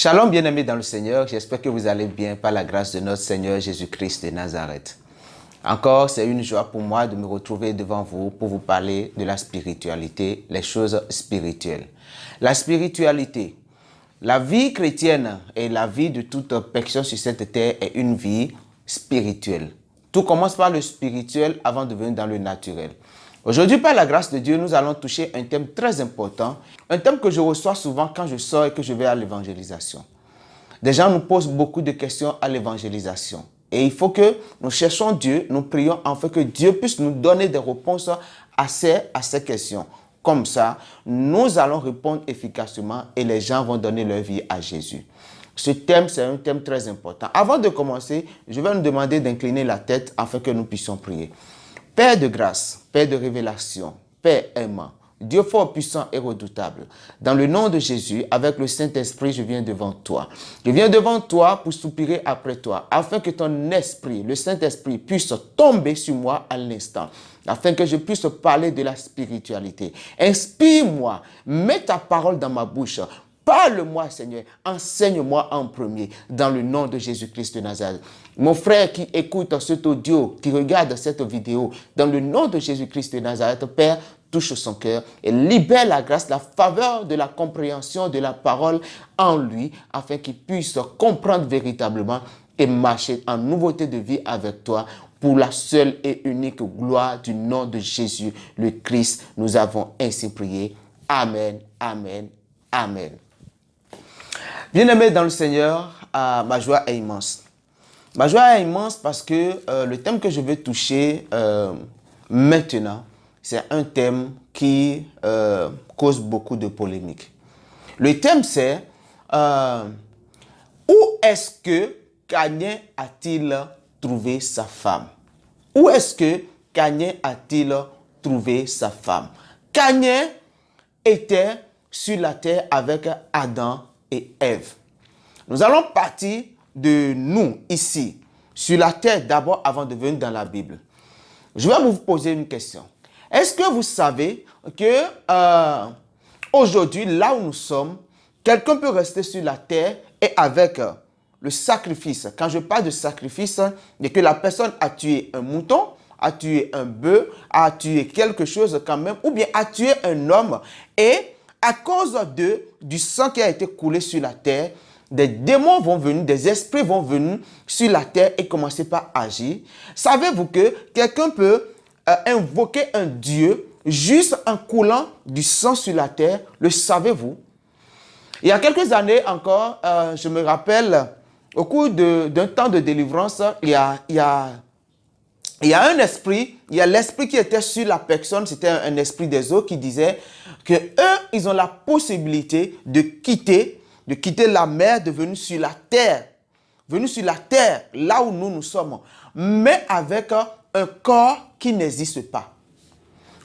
Shalom bien-aimés dans le Seigneur, j'espère que vous allez bien par la grâce de notre Seigneur Jésus-Christ de Nazareth. Encore, c'est une joie pour moi de me retrouver devant vous pour vous parler de la spiritualité, les choses spirituelles. La spiritualité, la vie chrétienne et la vie de toute personne sur cette terre est une vie spirituelle. Tout commence par le spirituel avant de venir dans le naturel. Aujourd'hui, par la grâce de Dieu, nous allons toucher un thème très important, un thème que je reçois souvent quand je sors et que je vais à l'évangélisation. Des gens nous posent beaucoup de questions à l'évangélisation. Et il faut que nous cherchions Dieu, nous prions afin que Dieu puisse nous donner des réponses à ces questions. Comme ça, nous allons répondre efficacement et les gens vont donner leur vie à Jésus. Ce thème, c'est un thème très important. Avant de commencer, je vais nous demander d'incliner la tête afin que nous puissions prier. Père de grâce, Père de révélation, Père aimant, Dieu fort, puissant et redoutable, dans le nom de Jésus, avec le Saint-Esprit, je viens devant toi. Je viens devant toi pour soupirer après toi, afin que ton esprit, le Saint-Esprit, puisse tomber sur moi à l'instant, afin que je puisse parler de la spiritualité. Inspire-moi, mets ta parole dans ma bouche. Parle-moi, Seigneur, enseigne-moi en premier, dans le nom de Jésus-Christ de Nazareth. Mon frère qui écoute cet audio, qui regarde cette vidéo, dans le nom de Jésus-Christ de Nazareth, Père, touche son cœur et libère la grâce, la faveur de la compréhension de la parole en lui, afin qu'il puisse comprendre véritablement et marcher en nouveauté de vie avec toi, pour la seule et unique gloire du nom de Jésus, le Christ. Nous avons ainsi prié. Amen, amen, amen. Bien-aimés dans le Seigneur, ma joie est immense. Ma joie est immense parce que le thème que je veux toucher maintenant, c'est un thème qui cause beaucoup de polémiques. Le thème, c'est où est-ce que Caïn a-t-il trouvé sa femme? Où est-ce que Caïn a-t-il trouvé sa femme? Caïn était sur la terre avec Adam et Ève. Nous allons partir de nous ici, sur la terre d'abord avant de venir dans la Bible. Je vais vous poser une question. Est-ce que vous savez que aujourd'hui, là où nous sommes, quelqu'un peut rester sur la terre et avec le sacrifice. Quand je parle de sacrifice, c'est que la personne a tué un mouton, a tué un bœuf, a tué quelque chose quand même, ou bien a tué un homme et à cause du sang qui a été coulé sur la terre, des démons vont venir, des esprits vont venir sur la terre et commencer par agir. Savez-vous que quelqu'un peut invoquer un Dieu juste en coulant du sang sur la terre? Le savez-vous? Il y a quelques années encore, je me rappelle, au cours d'un temps de délivrance, il y a un esprit, il y a l'esprit qui était sur la personne, c'était un esprit des eaux qui disait que eux, ils ont la possibilité de quitter la mer, de venir sur la terre, là où nous sommes, mais avec un corps qui n'existe pas.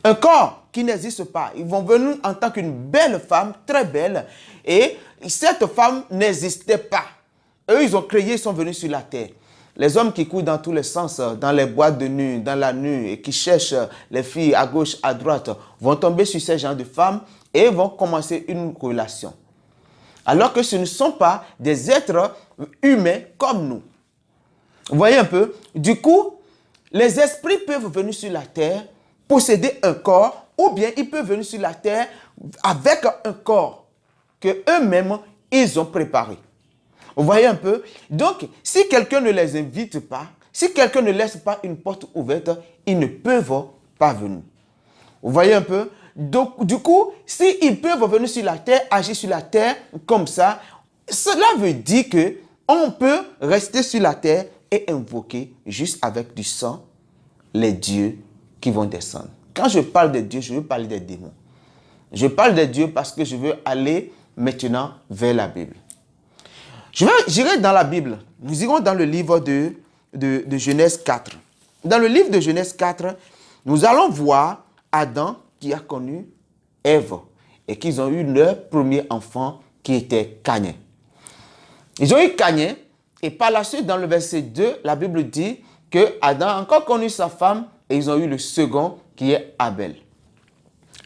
Un corps qui n'existe pas. Ils vont venir en tant qu'une belle femme, très belle, et cette femme n'existait pas. Eux, ils ont créé, ils sont venus sur la terre. Les hommes qui courent dans tous les sens, dans les boîtes de nuit, dans la nuit, et qui cherchent les filles à gauche, à droite, vont tomber sur ces gens de femmes et vont commencer une relation. Alors que ce ne sont pas des êtres humains comme nous. Vous voyez un peu? Du coup, les esprits peuvent venir sur la terre, posséder un corps, ou bien ils peuvent venir sur la terre avec un corps que eux-mêmes, ils ont préparé. Vous voyez un peu? Donc, si quelqu'un ne les invite pas, si quelqu'un ne laisse pas une porte ouverte, ils ne peuvent pas venir. Vous voyez un peu? Donc, du coup, s'ils peuvent venir sur la terre, agir sur la terre comme ça, cela veut dire qu'on peut rester sur la terre et invoquer juste avec du sang les dieux qui vont descendre. Quand je parle de Dieu, je veux parler des démons. Je parle de Dieu parce que je veux aller maintenant vers la Bible. J'irai dans la Bible. Nous irons dans le livre de Genèse 4. Dans le livre de Genèse 4, nous allons voir Adam qui a connu Ève et qu'ils ont eu leur premier enfant qui était Caïn. Ils ont eu Caïn et par la suite, dans le verset 2, la Bible dit que Adam a encore connu sa femme et ils ont eu le second qui est Abel.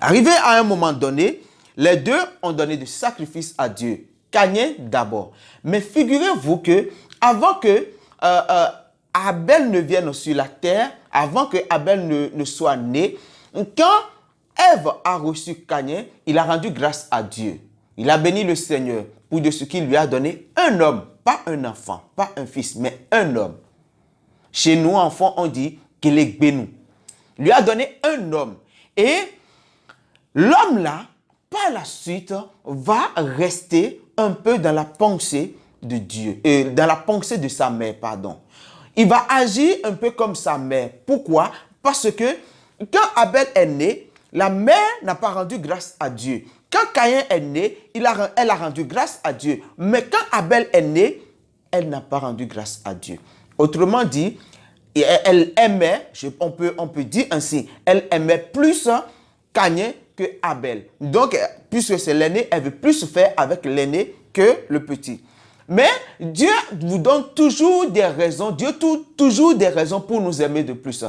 Arrivé à un moment donné, les deux ont donné du sacrifice à Dieu. Caïn d'abord. Mais figurez-vous que avant que Abel ne vienne sur la terre, avant que Abel ne soit né, quand Ève a reçu Caïn, il a rendu grâce à Dieu. Il a béni le Seigneur pour de ce qu'il lui a donné un homme, pas un enfant, pas un fils, mais un homme. Chez nous, enfants, on dit qu'il est bénou. Il lui a donné un homme. Et l'homme là, par la suite, va rester un peu dans la pensée de Dieu, dans la pensée de sa mère, pardon. Il va agir un peu comme sa mère. Pourquoi? Parce que quand Abel est né, la mère n'a pas rendu grâce à Dieu. Quand Caïn est né, elle a rendu grâce à Dieu. Mais quand Abel est né, elle n'a pas rendu grâce à Dieu. Autrement dit, elle aimait, on peut dire ainsi, elle aimait plus Caïn que Abel. Donc, puisque c'est l'aîné, elle veut plus faire avec l'aîné que le petit. Mais Dieu vous donne toujours des raisons, Dieu trouve toujours des raisons pour nous aimer de plus.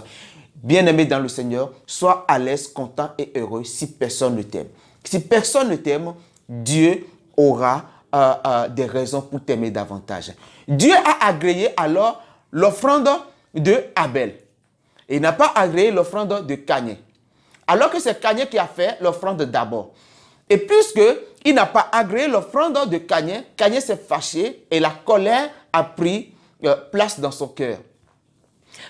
Bien-aimé dans le Seigneur, sois à l'aise, content et heureux si personne ne t'aime. Si personne ne t'aime, Dieu aura des raisons pour t'aimer davantage. Dieu a agréé alors l'offrande de Abel. Il n'a pas agréé l'offrande de Caïn. Alors que c'est Caïn qui a fait l'offrande d'abord. Et puisqu'il n'a pas agréé l'offrande de Caïn, Caïn s'est fâché et la colère a pris place dans son cœur.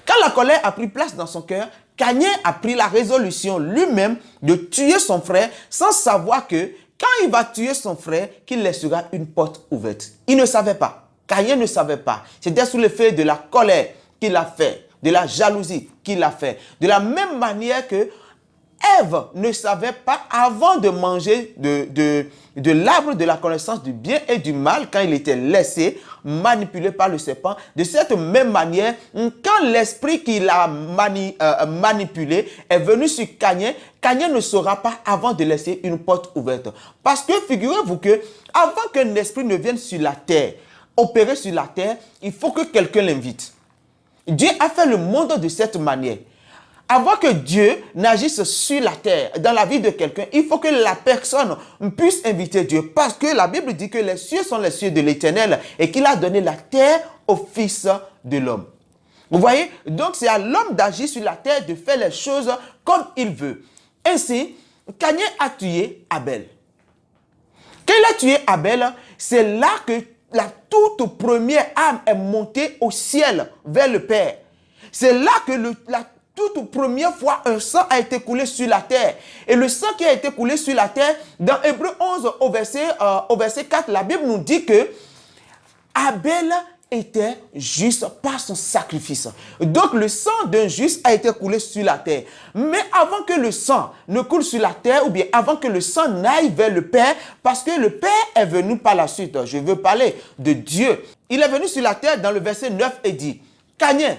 Quand la colère a pris place dans son cœur, Caïn a pris la résolution lui-même de tuer son frère sans savoir que quand il va tuer son frère, qu'il laissera une porte ouverte. Il ne savait pas. Caïn ne savait pas. C'était sous l'effet de la colère qu'il a fait, de la jalousie qu'il a fait. De la même manière que Ève ne savait pas avant de manger de l'arbre de la connaissance du bien et du mal quand il était laissé manipulé par le serpent. De cette même manière, quand l'esprit qui l'a manipulé est venu sur Caïn, Caïn ne saura pas avant de laisser une porte ouverte. Parce que figurez-vous que avant qu'un esprit ne vienne sur la terre, opérer sur la terre, il faut que quelqu'un l'invite. Dieu a fait le monde de cette manière. Avant que Dieu n'agisse sur la terre, dans la vie de quelqu'un, il faut que la personne puisse inviter Dieu. Parce que la Bible dit que les cieux sont les cieux de l'Éternel et qu'il a donné la terre au Fils de l'homme. Vous voyez? Donc c'est à l'homme d'agir sur la terre, de faire les choses comme il veut. Ainsi, Caïn a tué Abel. Quand il a tué Abel, c'est là que la toute première âme est montée au ciel vers le Père. C'est là que la toute première fois, un sang a été coulé sur la terre. Et le sang qui a été coulé sur la terre, dans Hébreux 11, au verset 4, la Bible nous dit que Abel était juste par son sacrifice. Donc le sang d'un juste a été coulé sur la terre. Mais avant que le sang ne coule sur la terre, ou bien avant que le sang n'aille vers le Père, parce que le Père est venu par la suite, je veux parler de Dieu. Il est venu sur la terre dans le verset 9 et dit, Caïn,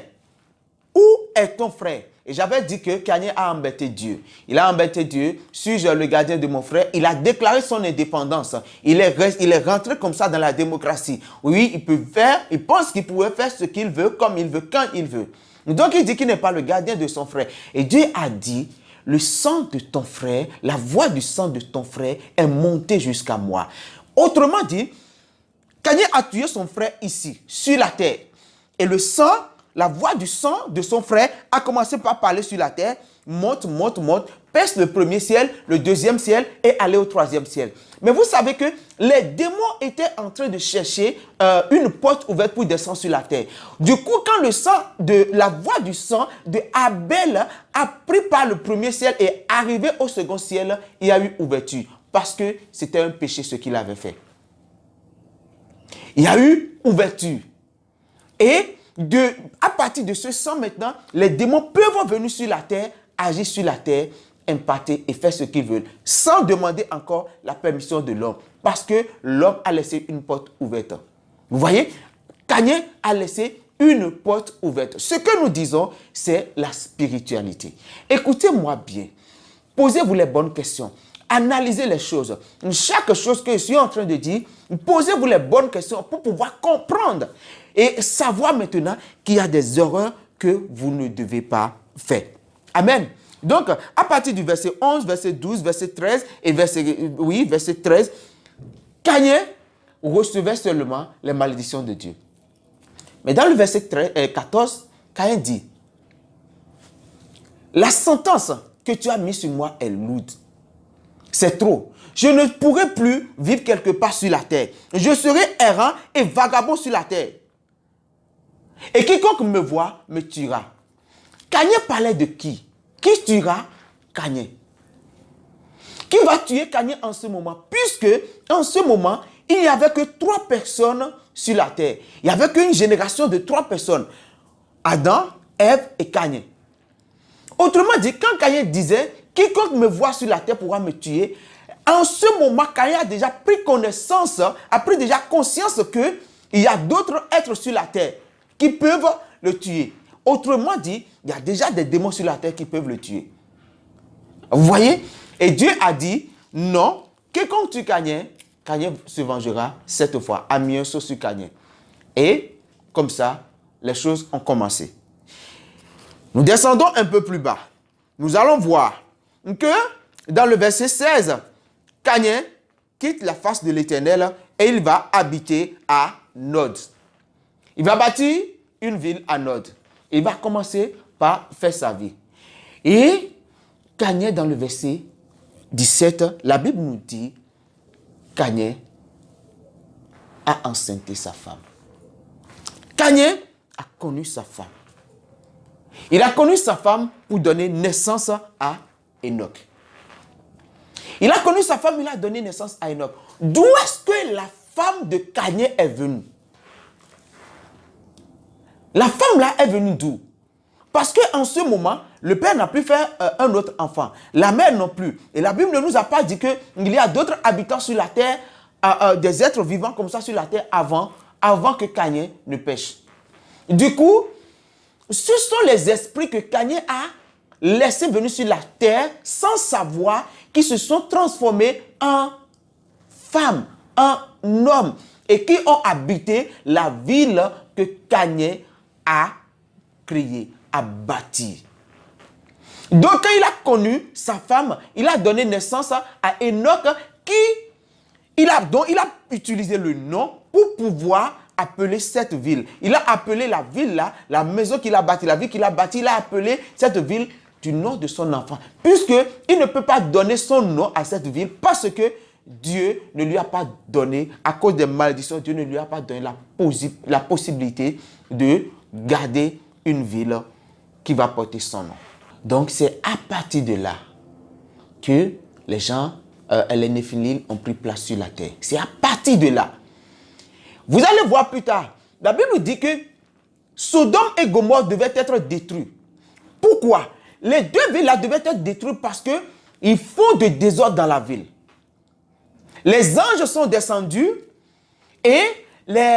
où est ton frère? Et j'avais dit que Caïn a embêté Dieu. Il a embêté Dieu. Suis-je le gardien de mon frère? Il a déclaré son indépendance. Il est rentré comme ça dans la démocratie. Oui, il pense qu'il pouvait faire ce qu'il veut, comme il veut, quand il veut. Donc il dit qu'il n'est pas le gardien de son frère. Et Dieu a dit, le sang de ton frère, la voix du sang de ton frère est montée jusqu'à moi. Autrement dit, Caïn a tué son frère ici, sur la terre. Et le sang, la voix du sang de son frère a commencé par parler sur la terre, monte, perce le premier ciel, le deuxième ciel et aller au troisième ciel. Mais vous savez que les démons étaient en train de chercher une porte ouverte pour descendre sur la terre. Du coup, quand la voix du sang de Abel a pris par le premier ciel et arrivé au second ciel, il y a eu ouverture. Parce que c'était un péché ce qu'il avait fait. Il y a eu ouverture. Et à partir de ce sang maintenant, les démons peuvent venir sur la terre, agir sur la terre, imparter et faire ce qu'ils veulent, sans demander encore la permission de l'homme. Parce que l'homme a laissé une porte ouverte. Vous voyez, Caïn a laissé une porte ouverte. Ce que nous disons, c'est la spiritualité. Écoutez-moi bien. Posez-vous les bonnes questions. Analysez les choses. Chaque chose que je suis en train de dire, posez-vous les bonnes questions pour pouvoir comprendre et savoir maintenant qu'il y a des erreurs que vous ne devez pas faire. Amen. Donc, à partir du verset 11, verset 12, verset 13 et verset 13, Caïn recevait seulement les malédictions de Dieu. Mais dans le verset 14, Caïn dit, la sentence que tu as mise sur moi est lourde. C'est trop. Je ne pourrai plus vivre quelque part sur la terre. Je serai errant et vagabond sur la terre. Et quiconque me voit me tuera. Caïn parlait de qui? Qui tuera Caïn? Qui va tuer Caïn en ce moment? Puisque en ce moment, il n'y avait que 3 personnes sur la terre. Il n'y avait qu'une génération de 3 personnes. Adam, Ève et Caïn. Autrement dit, quand Caïn disait, quiconque me voit sur la terre pourra me tuer, en ce moment, Caïn a déjà pris connaissance, a pris déjà conscience qu'il y a d'autres êtres sur la terre qui peuvent le tuer. Autrement dit, il y a déjà des démons sur la terre qui peuvent le tuer. Vous voyez? Et Dieu a dit, non, quiconque tue Caïn, Caïn se vengera 7 fois, a mis un sceau sur Caïn. Et comme ça, les choses ont commencé. Nous descendons un peu plus bas. Nous allons voir que dans le verset 16, Caïn quitte la face de l'Éternel et il va habiter à Nod. Il va bâtir une ville à Nod. Il va commencer par faire sa vie. Et Caïn, dans le verset 17, la Bible nous dit, Caïn a enceinté sa femme. Caïn a connu sa femme. Il a connu sa femme pour donner naissance à Enoch. Il a connu sa femme, il a donné naissance à Enoch. D'où est-ce que la femme de Caïn est venue? La femme là est venue d'où? Parce qu'en ce moment, le père n'a plus fait un autre enfant. La mère non plus. Et la Bible ne nous a pas dit qu'il y a d'autres habitants sur la terre, des êtres vivants comme ça sur la terre avant que Caïn ne pêche. Du coup, ce sont les esprits que Caïn a laissés venir sur la terre sans savoir qui se sont transformés en femmes, en hommes et qui ont habité la ville que Caïn a créée, a bâtie. Donc quand il a connu sa femme, il a donné naissance à Enoch dont il a utilisé le nom pour pouvoir appeler cette ville. Il a appelé la ville là, la maison qu'il a bâtie, la ville qu'il a bâtie, il a appelé cette ville du nom de son enfant. Puisqu'il ne peut pas donner son nom à cette ville parce que Dieu ne lui a pas donné, à cause des malédictions, Dieu ne lui a pas donné la possibilité de garder une ville qui va porter son nom. Donc c'est à partir de là que les gens, les Néphilim ont pris place sur la terre. C'est à partir de là. Vous allez voir plus tard, la Bible dit que Sodome et Gomorrhe devaient être détruits. Pourquoi? Les 2 villes là devaient être détruites parce qu'il faut de désordre dans la ville. Les anges sont descendus et les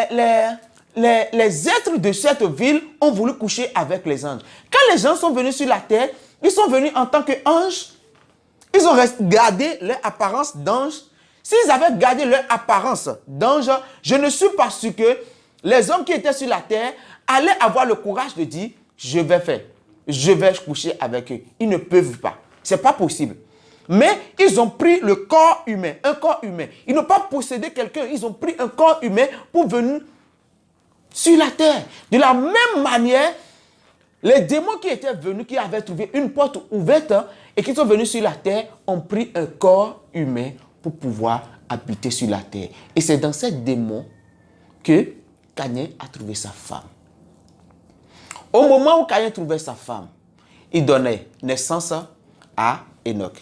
êtres de cette ville ont voulu coucher avec les anges. Quand les gens sont venus sur la terre, ils sont venus en tant qu'anges. Ils ont gardé leur apparence d'ange. S'ils avaient gardé leur apparence d'ange, je ne suis pas sûr que les hommes qui étaient sur la terre allaient avoir le courage de dire, je vais coucher avec eux. Ils ne peuvent pas. Ce n'est pas possible. Mais ils ont pris le corps humain, un corps humain. Ils n'ont pas possédé quelqu'un, ils ont pris un corps humain pour venir sur la terre. De la même manière, les démons qui étaient venus, qui avaient trouvé une porte ouverte et qui sont venus sur la terre, ont pris un corps humain pour pouvoir habiter sur la terre. Et c'est dans ces démons que Caïn a trouvé sa femme. Au moment où Caïn trouvait sa femme, il donnait naissance à Enoch.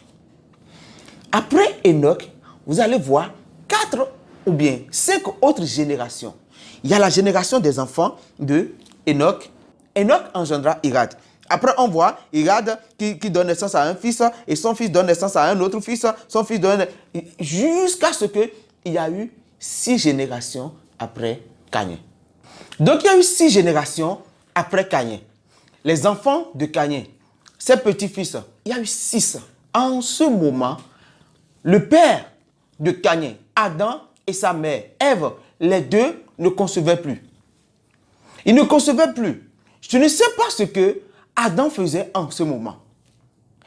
Après Enoch, vous allez voir 4 ou bien 5 autres générations. Il y a la génération des enfants de Enoch. Enoch engendra Irad. Après, on voit Irad qui donne naissance à un fils et son fils donne naissance à un autre fils. Son fils donne... Jusqu'à ce qu'il y a eu 6 générations après Caïn. Donc, il y a eu 6 générations après Caïn. Les enfants de Caïn, ses petits-fils, il y a eu 6. En ce moment, le père de Caïn, Adam et sa mère, Ève, les 2 ne concevaient plus. Ils ne concevaient plus. Je ne sais pas ce que Adam faisait en ce moment.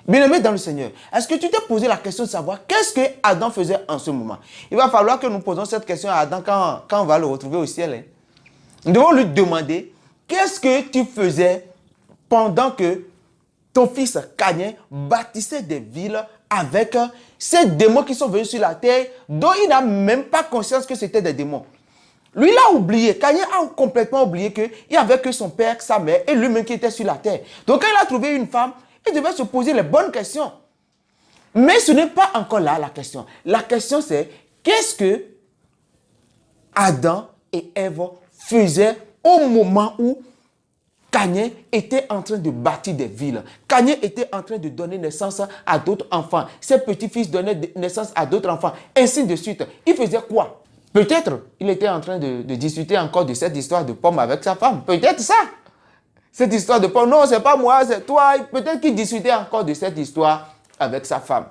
Bien-aimé dans le Seigneur, est-ce que tu t'es posé la question de savoir qu'est-ce que Adam faisait en ce moment? Il va falloir que nous posons cette question à Adam quand on va le retrouver au ciel. Hein. Nous devons lui demander qu'est-ce que tu faisais pendant que ton fils Caïn bâtissait des villes avec ces démons qui sont venus sur la terre dont il n'a même pas conscience que c'était des démons. Lui, il a oublié. Caïn a complètement oublié qu'il n'y avait que son père, sa mère et lui-même qui était sur la terre. Donc, quand il a trouvé une femme, il devait se poser les bonnes questions. Mais ce n'est pas encore là la question. La question, c'est qu'est-ce que Adam et Ève faisaient au moment où Caïn était en train de bâtir des villes. Caïn était en train de donner naissance à d'autres enfants. Ses petits-fils donnaient naissance à d'autres enfants. Ainsi de suite. Il faisait quoi? Peut-être il était en train de discuter encore de cette histoire de pomme avec sa femme. Peut-être ça. Cette histoire de pomme. Non, c'est pas moi, c'est toi. Peut-être qu'il discutait encore de cette histoire avec sa femme.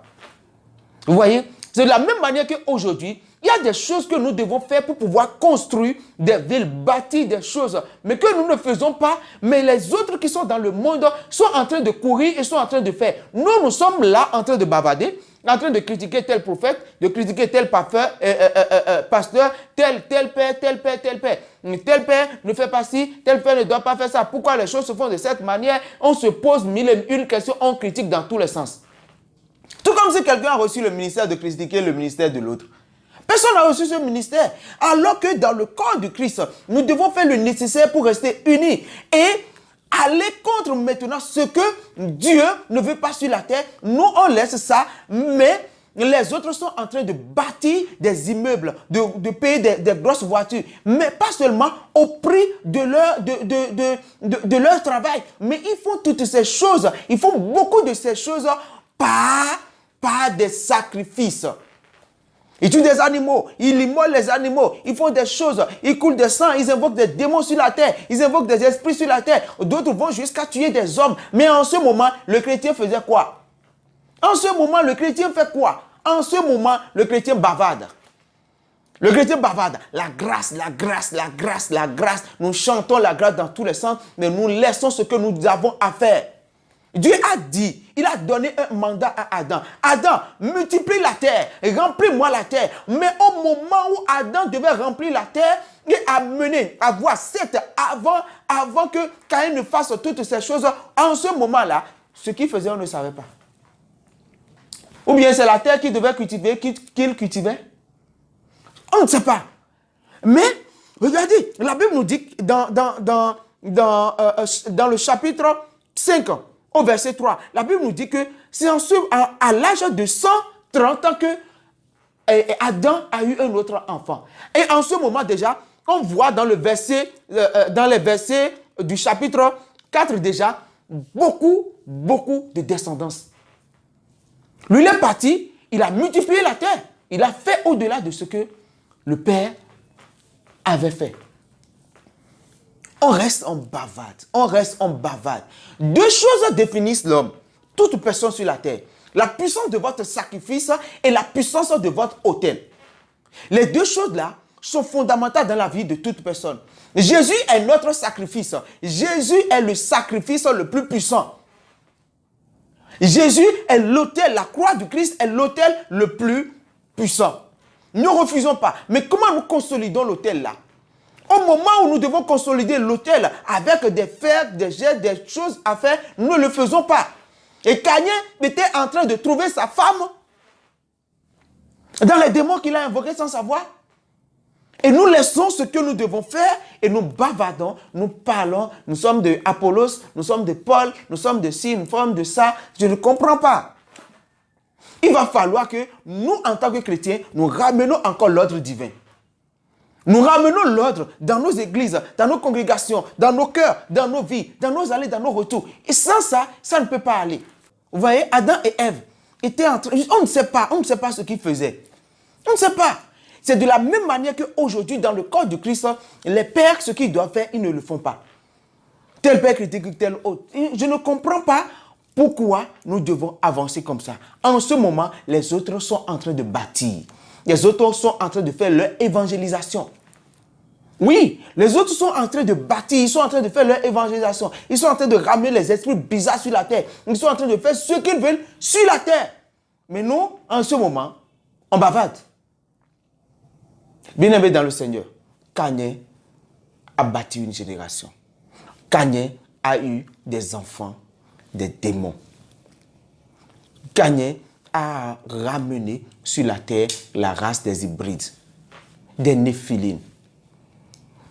Vous voyez? C'est de la même manière qu'aujourd'hui, il y a des choses que nous devons faire pour pouvoir construire des villes, bâtir des choses, mais que nous ne faisons pas, mais les autres qui sont dans le monde sont en train de courir et sont en train de faire. Nous sommes là en train de bavarder, en train de critiquer tel prophète, de critiquer tel pasteur, tel père, tel père, tel père. Tel père ne fait pas ci, tel père ne doit pas faire ça. Pourquoi les choses se font de cette manière? On se pose mille et une questions, on critique dans tous les sens. Tout comme si quelqu'un a reçu le ministère de critiquer le ministère de l'autre. Personne n'a reçu ce ministère. Alors que dans le corps du Christ, nous devons faire le nécessaire pour rester unis. Et aller contre maintenant ce que Dieu ne veut pas sur la terre. Nous, on laisse ça, mais les autres sont en train de bâtir des immeubles, de payer des grosses voitures. Mais pas seulement au prix de leur travail. Mais ils font toutes ces choses. Ils font beaucoup de ces choses par des sacrifices. Ils tuent des animaux, ils immolent les animaux, ils font des choses, ils coulent des sangs, ils invoquent des démons sur la terre, ils invoquent des esprits sur la terre. D'autres vont jusqu'à tuer des hommes. Mais en ce moment, le chrétien faisait quoi? En ce moment, le chrétien fait quoi? En ce moment, le chrétien bavarde. Le chrétien bavarde. La grâce, la grâce, la grâce, la grâce. Nous chantons la grâce dans tous les sens, mais nous laissons ce que nous avons à faire. Dieu a dit, il a donné un mandat à Adam. Adam, multiplie la terre, remplis-moi la terre. Mais au moment où Adam devait remplir la terre, il a mené à voir sept avant que Caïn ne fasse toutes ces choses. En ce moment-là, ce qu'il faisait, on ne savait pas. Ou bien c'est la terre qu'il devait cultiver, qu'il cultivait. On ne sait pas. Mais, regardez, la Bible nous dit dans le chapitre 5, au verset 3, la Bible nous dit que c'est à l'âge de 130 ans que Adam a eu un autre enfant. Et en ce moment déjà, on voit dans les versets du chapitre 4 déjà, beaucoup de descendance. Lui, il est parti, il a multiplié la terre. Il a fait au-delà de ce que le Père avait fait. On reste en bavade. On reste en bavade. Deux choses définissent l'homme. Toute personne sur la terre. La puissance de votre sacrifice et la puissance de votre autel. Les deux choses-là sont fondamentales dans la vie de toute personne. Jésus est notre sacrifice. Jésus est le sacrifice le plus puissant. Jésus est l'autel. La croix du Christ est l'autel le plus puissant. Ne refusons pas. Mais comment nous consolidons l'autel là? Au moment où nous devons consolider l'autel avec des fers, des jets, des choses à faire, nous ne le faisons pas. Et Caïn était en train de trouver sa femme dans les démons qu'il a invoqués sans savoir. Et nous laissons ce que nous devons faire et nous bavardons, nous parlons. Nous sommes de Apollos, nous sommes de Paul, nous sommes de ci, nous sommes de ça. Je ne comprends pas. Il va falloir que nous, en tant que chrétiens, nous ramenions encore l'ordre divin. Nous ramenons l'ordre dans nos églises, dans nos congrégations, dans nos cœurs, dans nos vies, dans nos allées, dans nos retours. Et sans ça, ça ne peut pas aller. Vous voyez, Adam et Ève étaient en train... On ne sait pas ce qu'ils faisaient. On ne sait pas. C'est de la même manière qu'aujourd'hui, dans le corps du Christ, les pères, ce qu'ils doivent faire, ils ne le font pas. Tel père critique tel autre. Je ne comprends pas pourquoi nous devons avancer comme ça. En ce moment, les autres sont en train de bâtir. Les autres sont en train de faire leur évangélisation. Oui, les autres sont en train de bâtir, ils sont en train de faire leur évangélisation. Ils sont en train de ramener les esprits bizarres sur la terre. Ils sont en train de faire ce qu'ils veulent sur la terre. Mais nous, en ce moment, on bavarde. Bien-aimé dans le Seigneur, Kanye a bâti une génération. Kanye a eu des enfants, des démons. Kanye a ramené sur la terre la race des hybrides, des néphilines.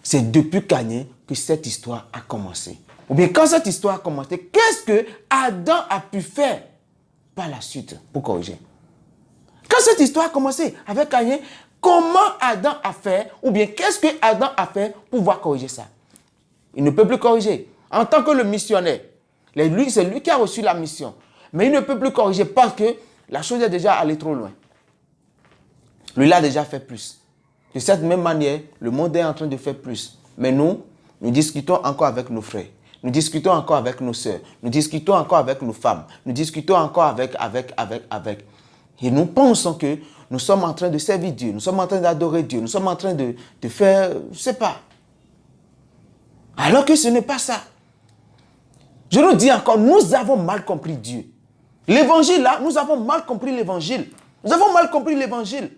C'est depuis Kanye que cette histoire a commencé. Ou bien quand cette histoire a commencé, qu'est-ce que Adam a pu faire par la suite pour corriger? Quand cette histoire a commencé avec Kanye, comment Adam a fait, ou bien qu'est-ce que Adam a fait pour pouvoir corriger ça? Il ne peut plus corriger. En tant que le missionnaire, c'est lui qui a reçu la mission. Mais il ne peut plus corriger parce que la chose est déjà allée trop loin. Lui, il a déjà fait plus. De cette même manière, le monde est en train de faire plus. Mais nous discutons encore avec nos frères. Nous discutons encore avec nos sœurs. Nous discutons encore avec nos femmes. Nous discutons encore avec. Et nous pensons que nous sommes en train de servir Dieu. Nous sommes en train d'adorer Dieu. Nous sommes en train de faire, je ne sais pas. Alors que ce n'est pas ça. Je nous dis encore, nous avons mal compris Dieu. L'évangile là, nous avons mal compris l'évangile. Nous avons mal compris l'évangile.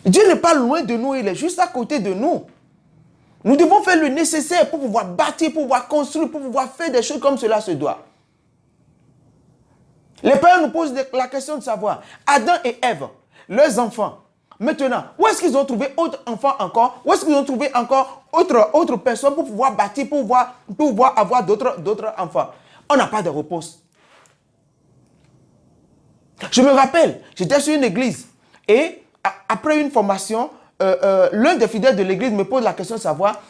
Dieu n'est pas loin de nous, il est juste à côté de nous. Nous devons faire le nécessaire pour pouvoir bâtir, pour pouvoir construire, pour pouvoir faire des choses comme cela se doit. Les pères nous posent la question de savoir, Adam et Ève, leurs enfants, maintenant, où est-ce qu'ils ont trouvé autre enfant encore? Où est-ce qu'ils ont trouvé encore autre personne pour pouvoir bâtir, pour pouvoir avoir d'autres enfants? On n'a pas de réponse. Je me rappelle, j'étais sur une église et après une formation, l'un des fidèles de l'église me pose la question de savoir,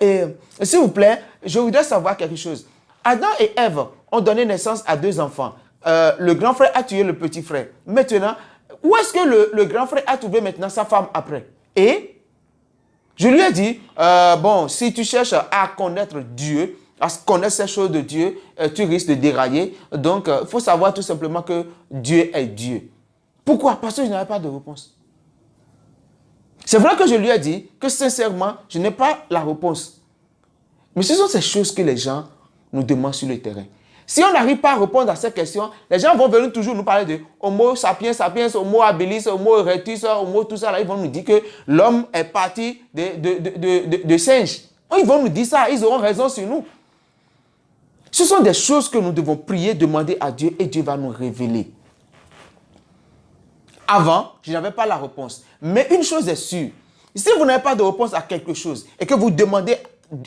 s'il vous plaît, je voudrais savoir quelque chose. Adam et Ève ont donné naissance à 2 enfants. Le grand frère a tué le petit frère. Maintenant, où est-ce que le grand frère a trouvé maintenant sa femme après? Et je lui ai dit, bon, si tu cherches à connaître Dieu, à connaître ces choses de Dieu, tu risques de dérailler. Donc, il faut savoir tout simplement que Dieu est Dieu. Pourquoi? Parce que je n'avais pas de réponse. C'est vrai que je lui ai dit que sincèrement, je n'ai pas la réponse. Mais ce sont ces choses que les gens nous demandent sur le terrain. Si on n'arrive pas à répondre à ces questions, les gens vont venir toujours nous parler de Homo sapiens sapiens, Homo habilis, Homo erectus, Homo tout ça. Là, ils vont nous dire que l'homme est parti de singes. Ils vont nous dire ça, ils auront raison sur nous. Ce sont des choses que nous devons prier, demander à Dieu et Dieu va nous révéler. Avant, je n'avais pas la réponse. Mais une chose est sûre, si vous n'avez pas de réponse à quelque chose et que vous demandez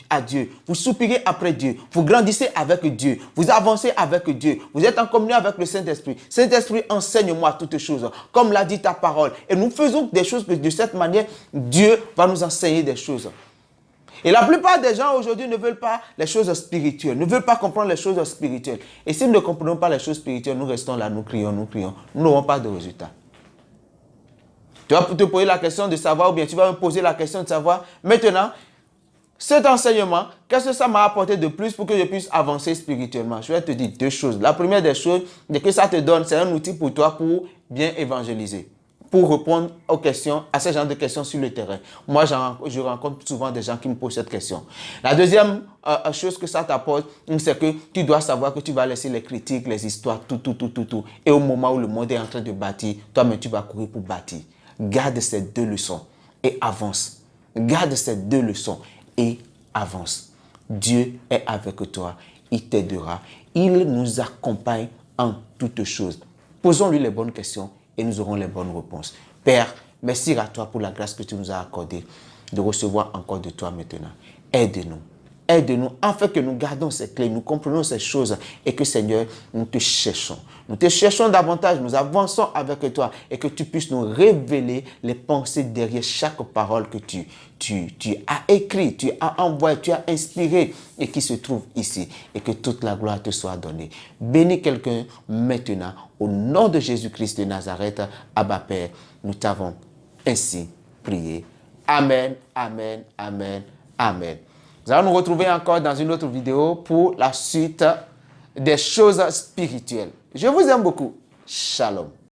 à Dieu, vous soupirez après Dieu, vous grandissez avec Dieu, vous avancez avec Dieu, vous êtes en communion avec le Saint-Esprit. Saint-Esprit, enseigne-moi toutes choses, comme l'a dit ta parole. Et nous faisons des choses que de cette manière, Dieu va nous enseigner des choses. Et la plupart des gens aujourd'hui ne veulent pas les choses spirituelles, ne veulent pas comprendre les choses spirituelles. Et si nous ne comprenons pas les choses spirituelles, nous restons là, nous crions, nous n'aurons pas de résultat. Tu vas te poser la question de savoir, ou bien tu vas me poser la question de savoir, maintenant, cet enseignement, qu'est-ce que ça m'a apporté de plus pour que je puisse avancer spirituellement? Je vais te dire 2 choses. La première des choses, c'est que ça te donne, c'est un outil pour toi pour bien évangéliser, pour répondre aux questions, à ce genre de questions sur le terrain. Moi, je rencontre souvent des gens qui me posent cette question. La deuxième chose que ça t'apporte, c'est que tu dois savoir que tu vas laisser les critiques, les histoires, tout. Et au moment où le monde est en train de bâtir, toi-même, tu vas courir pour bâtir. Garde ces 2 leçons et avance. Garde ces 2 leçons et avance. Dieu est avec toi. Il t'aidera. Il nous accompagne en toutes choses. Posons-lui les bonnes questions et nous aurons les bonnes réponses. Père, merci à toi pour la grâce que tu nous as accordée de recevoir encore de toi maintenant. Aide-nous. Aide-nous afin que nous gardons ces clés, nous comprenons ces choses et que Seigneur, nous te cherchons. Nous te cherchons davantage, nous avançons avec toi et que tu puisses nous révéler les pensées derrière chaque parole que tu as écrit, tu as envoyé, tu as inspiré et qui se trouve ici. Et que toute la gloire te soit donnée. Bénis quelqu'un maintenant au nom de Jésus-Christ de Nazareth. Abba Père, nous t'avons ainsi prié. Amen, amen, amen, amen. Nous allons nous retrouver encore dans une autre vidéo pour la suite des choses spirituelles. Je vous aime beaucoup. Shalom.